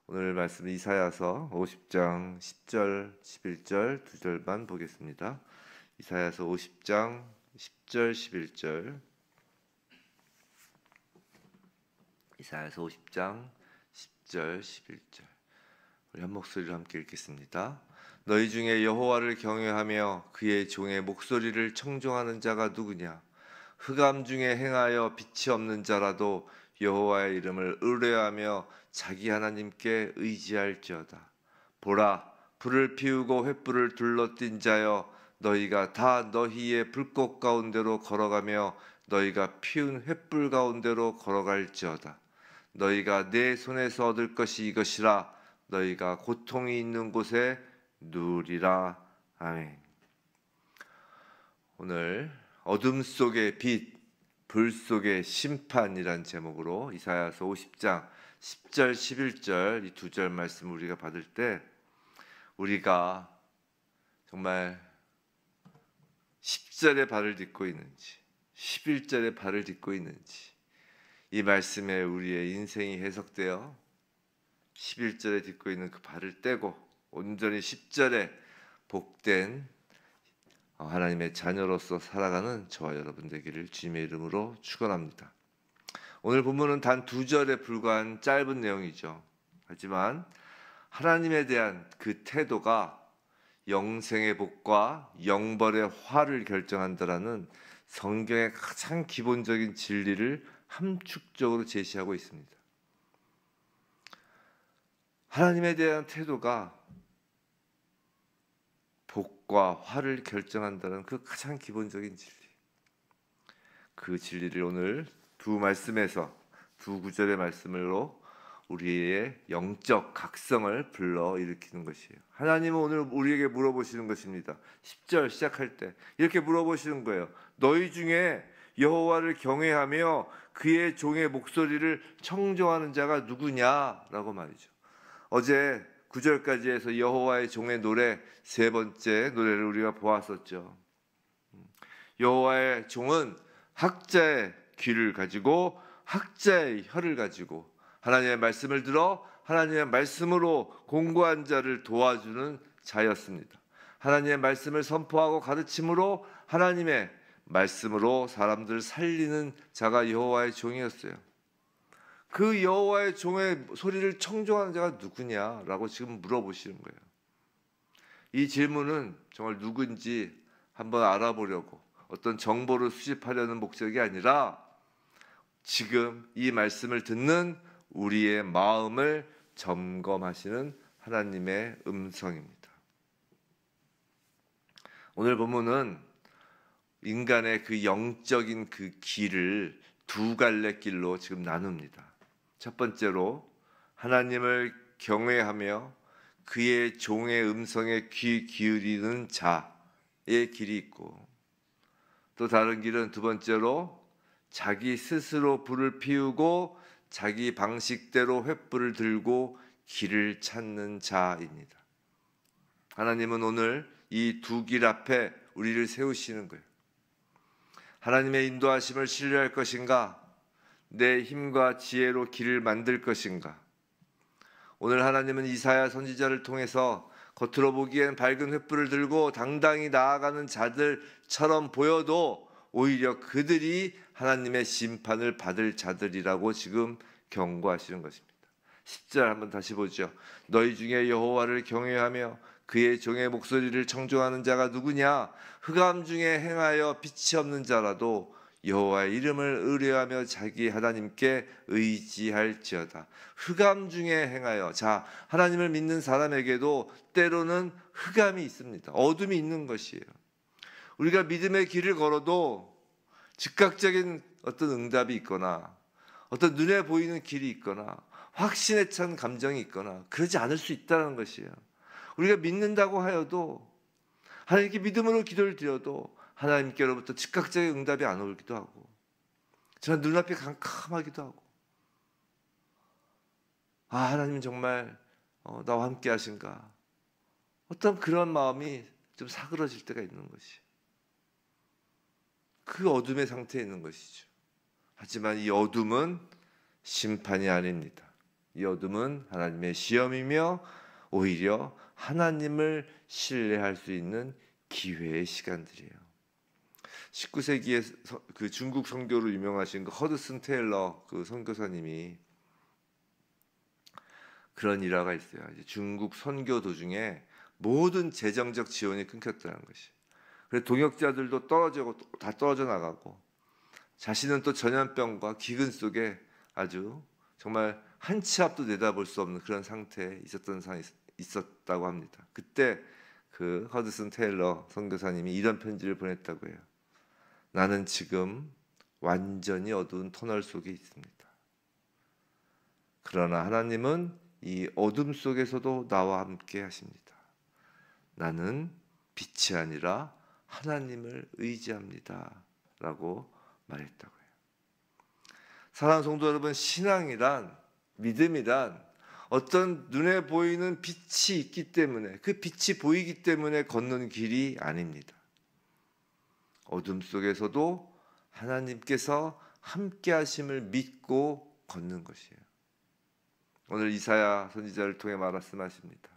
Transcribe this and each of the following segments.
오늘 말씀 이사야서 50장 10절, 11절 두 절만 보겠습니다. 이사야서 50장 10절, 11절. 이사야서 50장 10절, 11절. 우리 한 목소리로 함께 읽겠습니다. 너희 중에 여호와를 경외하며 그의 종의 목소리를 청종하는 자가 누구냐? 흑암 중에 행하여 빛이 없는 자라도 여호와의 이름을 의뢰하며 자기 하나님께 의지할지어다. 보라, 불을 피우고 횃불을 둘러띈 자여, 너희가 다 너희의 불꽃 가운데로 걸어가며 너희가 피운 횃불 가운데로 걸어갈지어다. 너희가 내 손에서 얻을 것이 이것이라. 너희가 고통이 있는 곳에 누리라. 아멘. 오늘 어둠 속의 빛, 불 속의 심판이란 제목으로 이사야서 50장 10절, 11절 이 두 절 말씀 우리가 받을 때 우리가 정말 10절에 발을 딛고 있는지 11절에 발을 딛고 있는지 이 말씀에 우리의 인생이 해석되어 11절에 딛고 있는 그 발을 떼고 온전히 10절에 복된 하나님의 자녀로서 살아가는 저와 여러분 되기를 주님의 이름으로 축원합니다. 오늘 본문은 단 두 절에 불과한 짧은 내용이죠. 하지만 하나님에 대한 그 태도가 영생의 복과 영벌의 화를 결정한다라는 성경의 가장 기본적인 진리를 함축적으로 제시하고 있습니다. 하나님에 대한 태도가 복과 화를 결정한다는 그 가장 기본적인 진리, 그 진리를 오늘 두 말씀에서 두 구절의 말씀으로 우리의 영적 각성을 불러일으키는 것이에요. 하나님은 오늘 우리에게 물어보시는 것입니다. 10절 시작할 때 이렇게 물어보시는 거예요. 너희 중에 여호와를 경외하며 그의 종의 목소리를 청종하는 자가 누구냐라고 말이죠. 어제 9절까지 해서 여호와의 종의 노래 세 번째 노래를 우리가 보았었죠. 여호와의 종은 학자의 귀를 가지고 학자의 혀를 가지고 하나님의 말씀을 들어 하나님의 말씀으로 공고한 자를 도와주는 자였습니다. 하나님의 말씀을 선포하고 가르침으로 하나님의 말씀으로 사람들을 살리는 자가 여호와의 종이었어요. 그 여호와의 종의 소리를 청종하는 자가 누구냐라고 지금 물어보시는 거예요. 이 질문은 정말 누군지 한번 알아보려고 어떤 정보를 수집하려는 목적이 아니라 지금 이 말씀을 듣는 우리의 마음을 점검하시는 하나님의 음성입니다. 오늘 본문은 인간의 그 영적인 그 길을 두 갈래 길로 지금 나눕니다. 첫 번째로 하나님을 경외하며 그의 종의 음성에 귀 기울이는 자의 길이 있고, 또 다른 길은 두 번째로 자기 스스로 불을 피우고 자기 방식대로 횃불을 들고 길을 찾는 자입니다. 하나님은 오늘 이 두 길 앞에 우리를 세우시는 거예요. 하나님의 인도하심을 신뢰할 것인가? 내 힘과 지혜로 길을 만들 것인가? 오늘 하나님은 이사야 선지자를 통해서 겉으로 보기엔 밝은 횃불을 들고 당당히 나아가는 자들처럼 보여도 오히려 그들이 하나님의 심판을 받을 자들이라고 지금 경고하시는 것입니다. 10절 한번 다시 보죠. 너희 중에 여호와를 경외하며 그의 종의 목소리를 청종하는 자가 누구냐? 흑암 중에 행하여 빛이 없는 자라도 여호와의 이름을 의뢰하며 자기 하나님께 의지할지어다. 흑암 중에 행하여, 자, 하나님을 믿는 사람에게도 때로는 흑암이 있습니다. 어둠이 있는 것이에요. 우리가 믿음의 길을 걸어도 즉각적인 어떤 응답이 있거나 어떤 눈에 보이는 길이 있거나 확신에 찬 감정이 있거나 그러지 않을 수 있다는 것이에요. 우리가 믿는다고 하여도 하나님께 믿음으로 기도를 드려도 하나님께로부터 즉각적인 응답이 안 오기도 하고 저는 눈앞이 캄캄하기도 하고 하나님 정말 나와 함께 하신가, 어떤 그런 마음이 좀 사그러질 때가 있는 것이 그 어둠의 상태에 있는 것이죠. 하지만 이 어둠은 심판이 아닙니다. 이 어둠은 하나님의 시험이며 오히려 하나님을 신뢰할 수 있는 기회의 시간들이에요. 19세기에 그 중국 선교로 유명하신 그 허드슨 테일러 그 선교사님이 그런 일화가 있어요. 이제 중국 선교 도중에 모든 재정적 지원이 끊겼다는 것이. 그래서 동역자들도 다 떨어져 나가고 자신은 또 전염병과 기근 속에 아주 정말 한 치 앞도 내다볼 수 없는 그런 상태에 있었다고 합니다. 그때 그 허드슨 테일러 선교사님이 이런 편지를 보냈다고 해요. 나는 지금 완전히 어두운 터널 속에 있습니다. 그러나 하나님은 이 어둠 속에서도 나와 함께 하십니다. 나는 빛이 아니라 하나님을 의지합니다. 라고 말했다고 해요. 사랑하는 성도 여러분, 신앙이란, 믿음이란 어떤 눈에 보이는 빛이 있기 때문에, 그 빛이 보이기 때문에 걷는 길이 아닙니다. 어둠 속에서도 하나님께서 함께 하심을 믿고 걷는 것이에요. 오늘 이사야 선지자를 통해 말씀하십니다.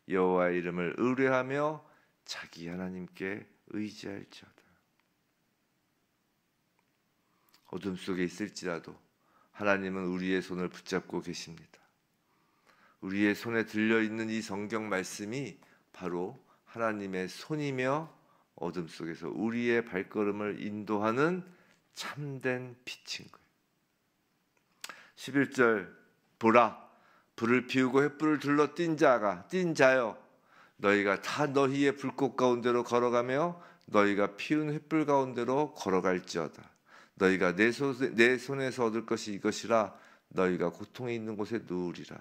여호와의 이름을 의뢰하며 자기 하나님께 의지할지어다. 어둠 속에 있을지라도 하나님은 우리의 손을 붙잡고 계십니다. 우리의 손에 들려있는 이 성경 말씀이 바로 하나님의 손이며 어둠 속에서 우리의 발걸음을 인도하는 참된 빛인 거예요. 11절 보라 불을 피우고 횃불을 둘러 뛴 자여 너희가 다 너희의 불꽃 가운데로 걸어가며 너희가 피운 횃불 가운데로 걸어갈지어다. 너희가 내 손에서 얻을 것이 이것이라 너희가 고통에 있는 곳에 누우리라.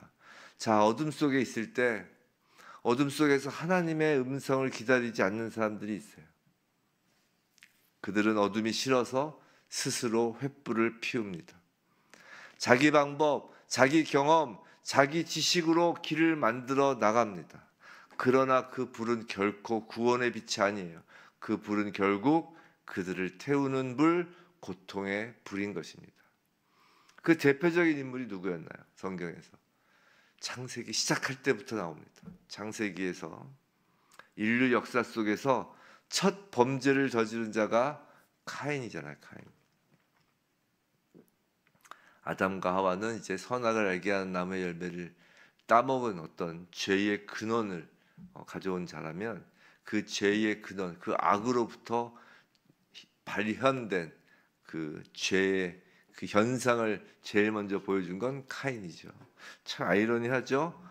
자, 어둠 속에 있을 때 어둠 속에서 하나님의 음성을 기다리지 않는 사람들이 있어요. 그들은 어둠이 싫어서 스스로 횃불을 피웁니다. 자기 방법, 자기 경험, 자기 지식으로 길을 만들어 나갑니다. 그러나 그 불은 결코 구원의 빛이 아니에요. 그 불은 결국 그들을 태우는 불, 고통의 불인 것입니다. 그 대표적인 인물이 누구였나요? 성경에서 창세기 시작할 때부터 나옵니다. 창세기에서 인류 역사 속에서 첫 범죄를 저지른 자가 카인이잖아요. 카인. 아담과 하와는 이제 선악을 알게 하는 나무의 열매를 따먹은 어떤 죄의 근원을 가져온 자라면 그 죄의 근원, 그 악으로부터 발현된 그 죄의 그 현상을 제일 먼저 보여준 건 카인이죠. 참 아이러니하죠.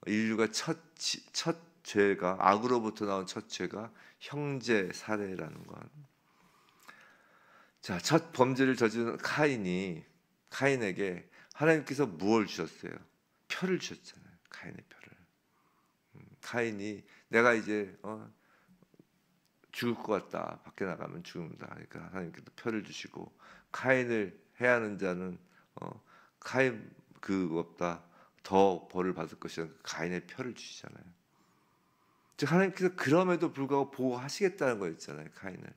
인류가 첫 죄가 악으로부터 나온 첫 죄가 형제 살해라는 건. 자, 첫 범죄를 저지른 카인에게 하나님께서 무엇을 주셨어요? 표를 주셨잖아요. 카인의 표를. 카인이 내가 이제 죽을 것 같다. 밖에 나가면 죽는다. 그러니까 하나님께서 표를 주시고 카인을 해하는 자는 카인 그것보다 더 벌을 받을 것이라는 카인의 표를 주시잖아요. 즉 하나님께서 그럼에도 불구하고 보호하시겠다는 거였잖아요. 카인을.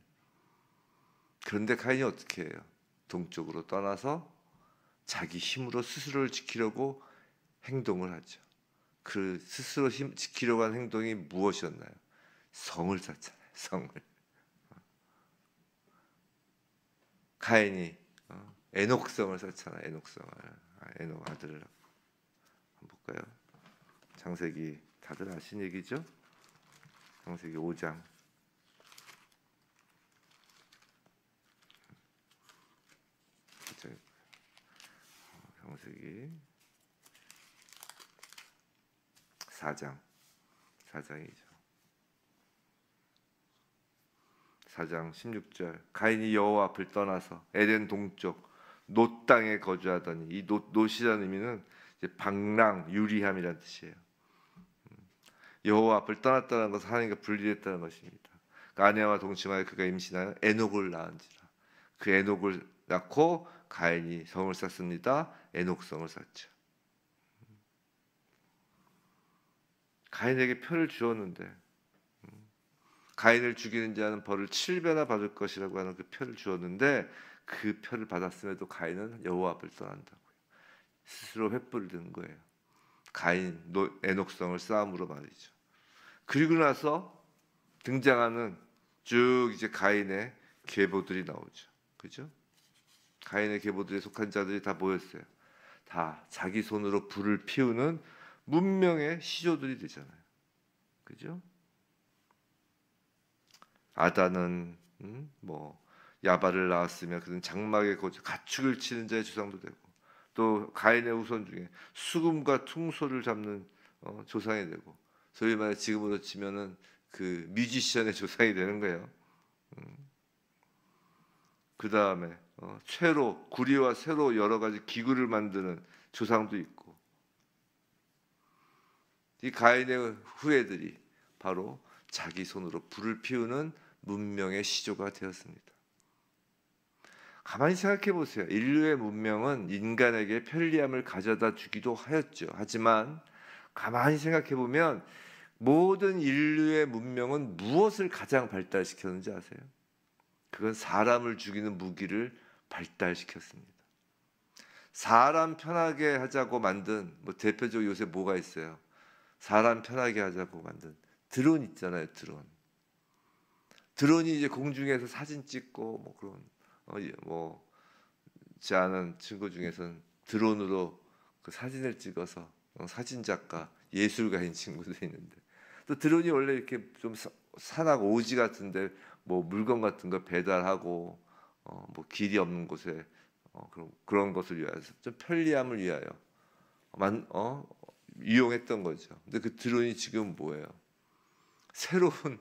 그런데 카인이 어떻게 해요? 동쪽으로 떠나서 자기 힘으로 스스로를 지키려고 행동을 하죠. 그 스스로 지키려고 한 행동이 무엇이었나요? 성을 쌓잖아요. 성을. 카인이 에녹성을 쌓잖아요. 에녹성을. 에녹 아들을. 한번 볼까요? 창세기 다들 아신 얘기죠? 창세기 5장. 창세기 4장이죠. 4장 16절 가인이 여호와 앞을 떠나서 에덴 동쪽 놋 땅에 거주하더니 이 놋이라는 의미는 이제 방랑, 유리함이라는 뜻이에요. 여호와 앞을 떠났다는 것은 하나님과 분리했다는 것입니다. 그러니까 아내와 동침하여 그가 임신하여 에녹을 낳은지라. 그 에녹을 낳고 가인이 성을 쌓습니다. 에녹성을 쌓죠. 가인에게 표를 주었는데 가인을 죽이는 자는 벌을 7배나 받을 것이라고 하는 그 표를 주었는데 그 표를 받았음에도 가인은 여호와 앞을 떠난다고요. 스스로 횃불을 든 거예요. 가인, 에녹성을 쌓음으로 말이죠. 그리고 나서 등장하는 쭉 이제 가인의 계보들이 나오죠. 그죠? 가인의 계보들에 속한 자들이 다 모였어요. 다 자기 손으로 불을 피우는 문명의 시조들이 되잖아요. 그죠? 아다는 뭐 야발을 낳았으며 그는 장막에 가축을 치는 자의 조상도 되고, 또 가인의 후손 중에 수금과 퉁소를 잡는 조상이 되고, 소위 말해 지금으로 치면은 그 뮤지션의 조상이 되는 거예요. 그 다음에 쇠로, 구리와 쇠로 여러 가지 기구를 만드는 조상도 있고, 이 가인의 후예들이 바로 자기 손으로 불을 피우는 문명의 시조가 되었습니다. 가만히 생각해 보세요. 인류의 문명은 인간에게 편리함을 가져다 주기도 하였죠. 하지만 가만히 생각해 보면 모든 인류의 문명은 무엇을 가장 발달시켰는지 아세요? 그건 사람을 죽이는 무기를 발달시켰습니다. 사람 편하게 하자고 만든, 뭐 대표적으로 요새 뭐가 있어요? 사람 편하게 하자고 만든 드론 있잖아요. 드론이 이제 공중에서 사진 찍고 뭐 그런 제 아는 친구 중에서는 드론으로 그 사진을 찍어서 사진 작가, 예술가인 친구도 있는데, 또 드론이 원래 이렇게 좀 산하고 오지 같은데 뭐 물건 같은 거 배달하고 뭐 길이 없는 곳에 그런 것을 위해서 좀 편리함을 위하여 이용했던 거죠. 근데 그 드론이 지금 뭐예요? 새로운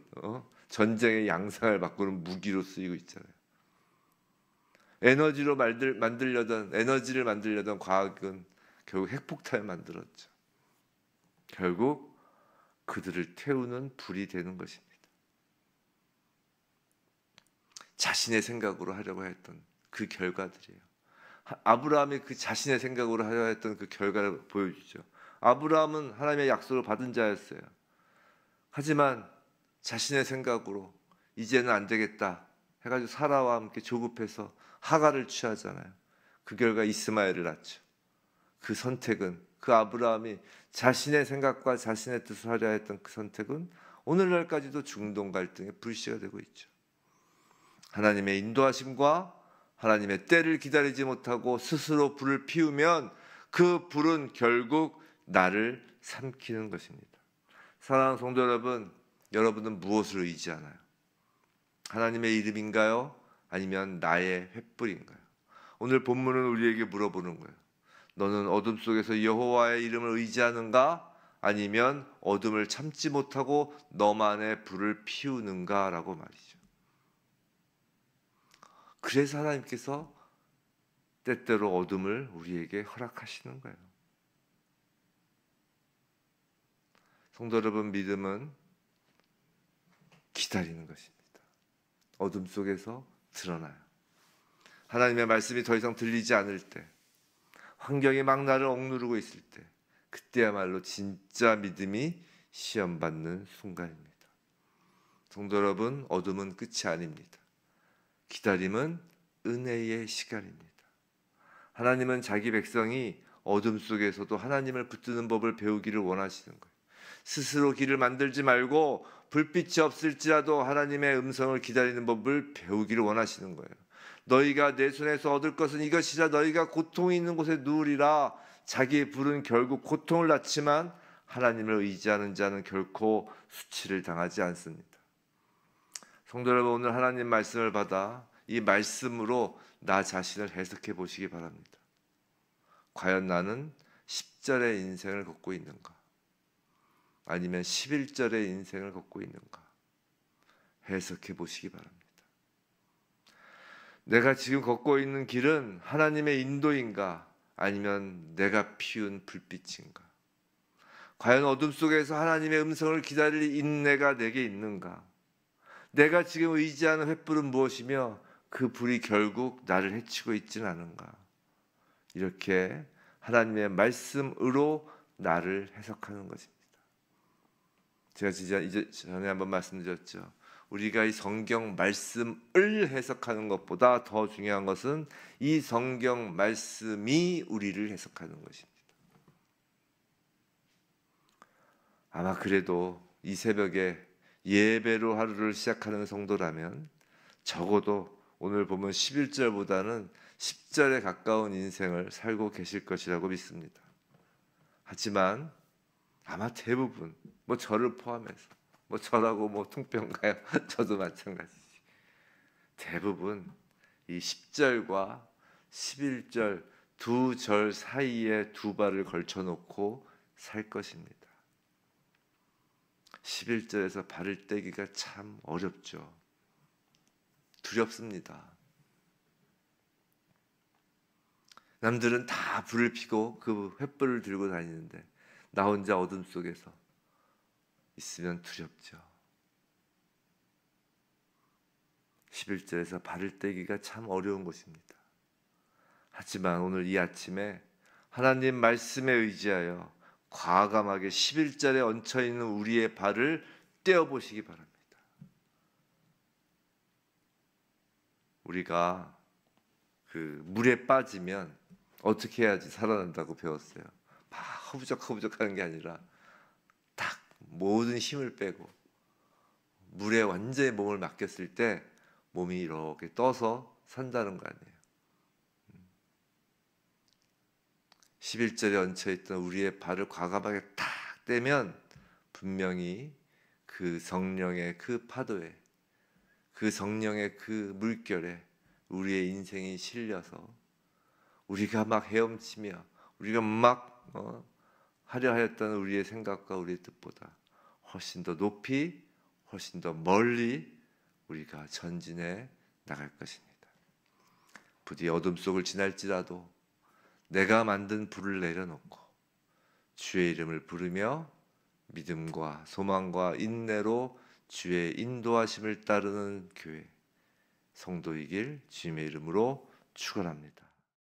전쟁의 양상을 바꾸는 무기로 쓰이고 있잖아요. 에너지를 만들려던 과학은 결국 핵폭탄을 만들었죠. 결국 그들을 태우는 불이 되는 것입니다. 자신의 생각으로 하려고 했던 그 결과들이에요. 아브라함이 그 자신의 생각으로 하려 했던 그 결과를 보여주죠. 아브라함은 하나님의 약속을 받은 자였어요. 하지만 자신의 생각으로 이제는 안 되겠다 해가지고 사라와 함께 조급해서 하갈을 취하잖아요. 그 결과 이스마엘을 낳죠. 그 선택은, 그 아브라함이 자신의 생각과 자신의 뜻을 하려 했던 그 선택은 오늘날까지도 중동 갈등의 불씨가 되고 있죠. 하나님의 인도하심과 하나님의 때를 기다리지 못하고 스스로 불을 피우면 그 불은 결국 나를 삼키는 것입니다. 사랑하는 성도 여러분, 여러분은 무엇을 의지하나요? 하나님의 이름인가요? 아니면 나의 횃불인가요? 오늘 본문은 우리에게 물어보는 거예요. 너는 어둠 속에서 여호와의 이름을 의지하는가? 아니면 어둠을 참지 못하고 너만의 불을 피우는가? 라고 말이죠. 그래서 하나님께서 때때로 어둠을 우리에게 허락하시는 거예요. 성도 여러분, 믿음은 기다리는 것입니다. 어둠 속에서 드러나요. 하나님의 말씀이 더 이상 들리지 않을 때, 환경이 막 나를 억누르고 있을 때, 그때야말로 진짜 믿음이 시험받는 순간입니다. 성도 여러분, 어둠은 끝이 아닙니다. 기다림은 은혜의 시간입니다. 하나님은 자기 백성이 어둠 속에서도 하나님을 붙드는 법을 배우기를 원하시는 거예요. 스스로 길을 만들지 말고 불빛이 없을지라도 하나님의 음성을 기다리는 법을 배우기를 원하시는 거예요. 너희가 내 손에서 얻을 것은 이것이라, 너희가 고통이 있는 곳에 누우리라. 자기의 불은 결국 고통을 낳지만 하나님을 의지하는 자는 결코 수치를 당하지 않습니다. 성도 여러분, 오늘 하나님 말씀을 받아 이 말씀으로 나 자신을 해석해 보시기 바랍니다. 과연 나는 10절의 인생을 걷고 있는가? 아니면 11절의 인생을 걷고 있는가? 해석해 보시기 바랍니다. 내가 지금 걷고 있는 길은 하나님의 인도인가? 아니면 내가 피운 불빛인가? 과연 어둠 속에서 하나님의 음성을 기다릴 인내가 내게 있는가? 내가 지금 의지하는 횃불은 무엇이며 그 불이 결국 나를 해치고 있지는 않은가? 이렇게 하나님의 말씀으로 나를 해석하는 것입니다. 제가 이제 전에 한번 말씀드렸죠. 우리가 이 성경 말씀을 해석하는 것보다 더 중요한 것은 이 성경 말씀이 우리를 해석하는 것입니다. 아마 그래도 이 새벽에 예배로 하루를 시작하는 성도라면 적어도 오늘 보면 11절보다는 10절에 가까운 인생을 살고 계실 것이라고 믿습니다. 하지만 아마 대부분 저를 포함해서 저라고 통평가요? 저도 마찬가지지. 대부분 이 10절과 11절 두 절 사이에 두 발을 걸쳐 놓고 살 것입니다. 11절에서 발을 떼기가 참 어렵죠. 두렵습니다. 남들은 다 불을 피고 그 횃불을 들고 다니는데 나 혼자 어둠 속에서 있으면 두렵죠. 11절에서 발을 떼기가 참 어려운 것입니다. 하지만 오늘 이 아침에 하나님 말씀에 의지하여 과감하게 11절에 얹혀있는 우리의 발을 떼어보시기 바랍니다. 우리가 그 물에 빠지면 어떻게 해야지 살아난다고 배웠어요. 막 허부적 하는 게 아니라 딱 모든 힘을 빼고 물에 완전히 몸을 맡겼을 때 몸이 이렇게 떠서 산다는 거 아니에요. 11절에 얹혀있던 우리의 발을 과감하게 탁 떼면 분명히 그 성령의 그 파도에, 그 성령의 그 물결에 우리의 인생이 실려서 우리가 막 헤엄치며 우리가 막 하려 하였다는 우리의 생각과 우리의 뜻보다 훨씬 더 높이, 훨씬 더 멀리 우리가 전진해 나갈 것입니다. 부디 어둠 속을 지날지라도 내가 만든 불을 내려놓고 주의 이름을 부르며 믿음과 소망과 인내로 주의 인도하심을 따르는 교회 성도이길 주님의 이름으로 축원합니다.